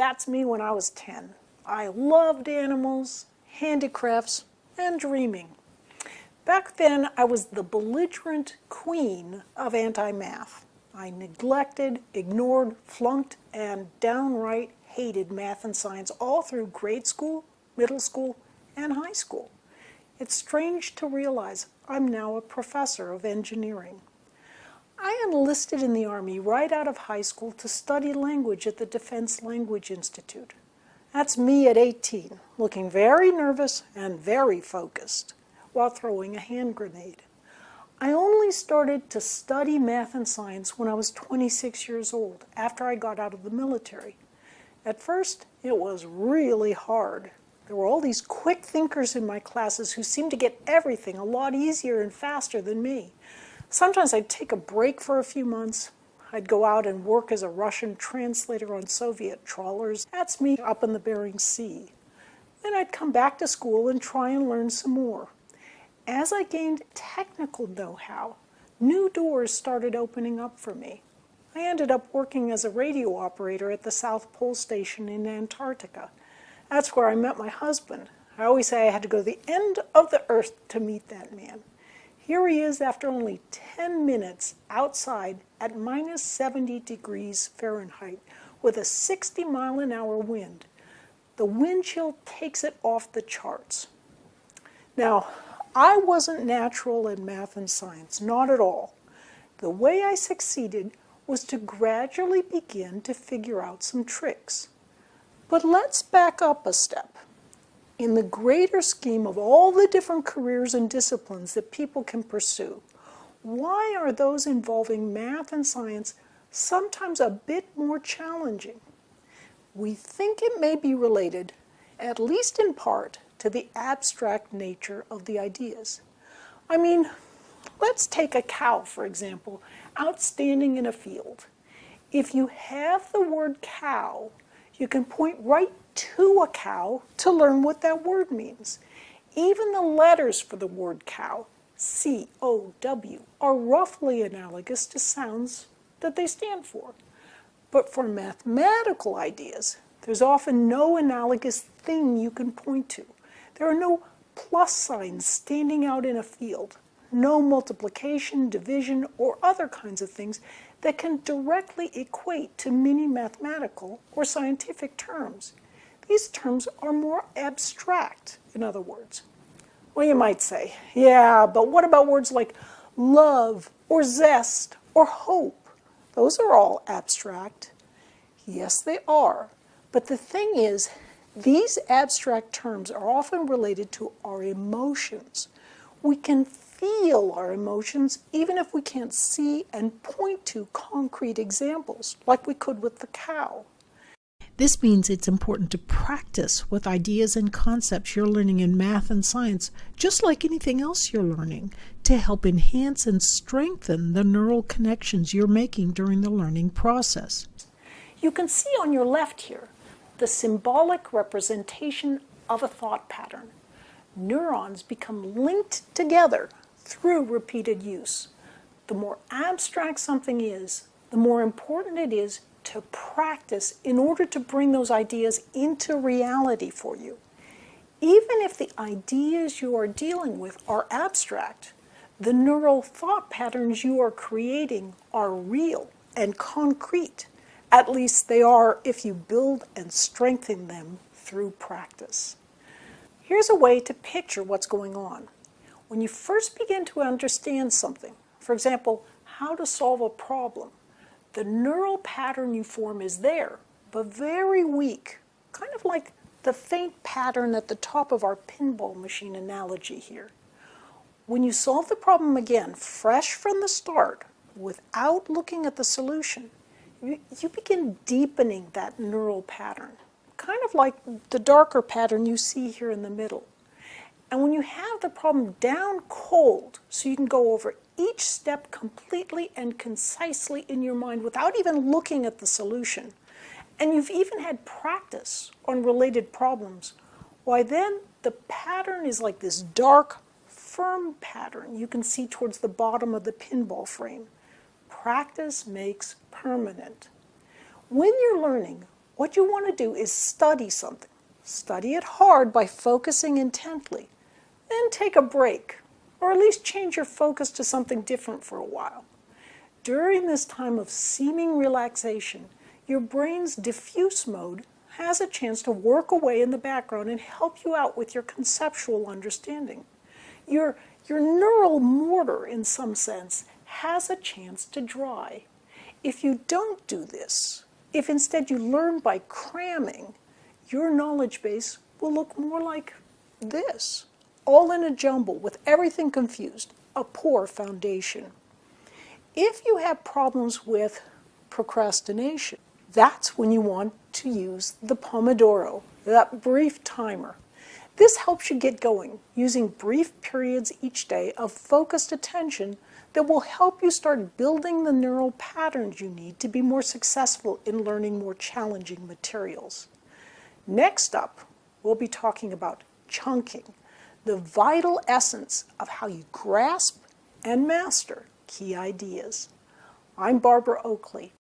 That's me when I was 10. I loved animals, handicrafts, and dreaming. Back then, I was the belligerent queen of anti-math. I neglected, ignored, flunked, and downright hated math and science all through grade school, middle school, and high school. It's strange to realize I'm now a professor of engineering. I enlisted in the Army right out of high school to study language at the Defense Language Institute. That's me at 18, looking very nervous and very focused while throwing a hand grenade. I only started to study math and science when I was 26 years old, after I got out of the military. At first, it was really hard. There were all these quick thinkers in my classes who seemed to get everything a lot easier and faster than me. Sometimes I'd take a break for a few months. I'd go out and work as a Russian translator on Soviet trawlers. That's me up in the Bering Sea. Then I'd come back to school and try and learn some more. As I gained technical know-how, new doors started opening up for me. I ended up working as a radio operator at the South Pole Station in Antarctica. That's where I met my husband. I always say I had to go to the end of the earth to meet that man. Here he is after only 10 minutes outside at minus 70 degrees Fahrenheit with a 60-mile-an-hour wind. The wind chill takes it off the charts. Now, I wasn't natural in math and science, not at all. The way I succeeded was to gradually begin to figure out some tricks. But let's back up a step. In the greater scheme of all the different careers and disciplines that people can pursue, why are those involving math and science sometimes a bit more challenging? We think it may be related, at least in part, to the abstract nature of the ideas. I mean, let's take a cow, for example, out standing in a field. If you have the word cow, you can point right to a cow to learn what that word means. Even the letters for the word cow, C-O-W, are roughly analogous to sounds that they stand for. But for mathematical ideas, there's often no analogous thing you can point to. There are no plus signs standing out in a field, no multiplication, division, or other kinds of things that can directly equate to many mathematical or scientific terms. These terms are more abstract, in other words. Well, you might say, yeah, but what about words like love, or zest, or hope? Those are all abstract. Yes, they are. But the thing is, these abstract terms are often related to our emotions. We can feel our emotions even if we can't see and point to concrete examples, like we could with the cow. This means it's important to practice with ideas and concepts you're learning in math and science, just like anything else you're learning, to help enhance and strengthen the neural connections you're making during the learning process. You can see on your left here the symbolic representation of a thought pattern. Neurons become linked together through repeated use. The more abstract something is, the more important it is to practice in order to bring those ideas into reality for you. Even if the ideas you are dealing with are abstract, the neural thought patterns you are creating are real and concrete. At least they are if you build and strengthen them through practice. Here's a way to picture what's going on. When you first begin to understand something, for example, how to solve a problem, the neural pattern you form is there, but very weak, kind of like the faint pattern at the top of our pinball machine analogy here. When you solve the problem again, fresh from the start, without looking at the solution, you begin deepening that neural pattern, kind of like the darker pattern you see here in the middle. And when you have the problem down cold, so you can go over each step completely and concisely in your mind without even looking at the solution, and you've even had practice on related problems, why then the pattern is like this dark, firm pattern you can see towards the bottom of the pinball frame. Practice makes permanent. When you're learning, What you want to do is study something. Study it hard by focusing intently. Then take a break, or at least change your focus to something different for a while. During this time of seeming relaxation, your brain's diffuse mode has a chance to work away in the background and help you out with your conceptual understanding. Your neural mortar, in some sense, has a chance to dry. If you don't do this, if instead you learn by cramming, your knowledge base will look more like this, all in a jumble with everything confused, a poor foundation. If you have problems with procrastination, that's when you want to use the Pomodoro, that brief timer. This helps you get going, using brief periods each day of focused attention that will help you start building the neural patterns you need to be more successful in learning more challenging materials. Next up, we'll be talking about chunking, the vital essence of how you grasp and master key ideas. I'm Barbara Oakley.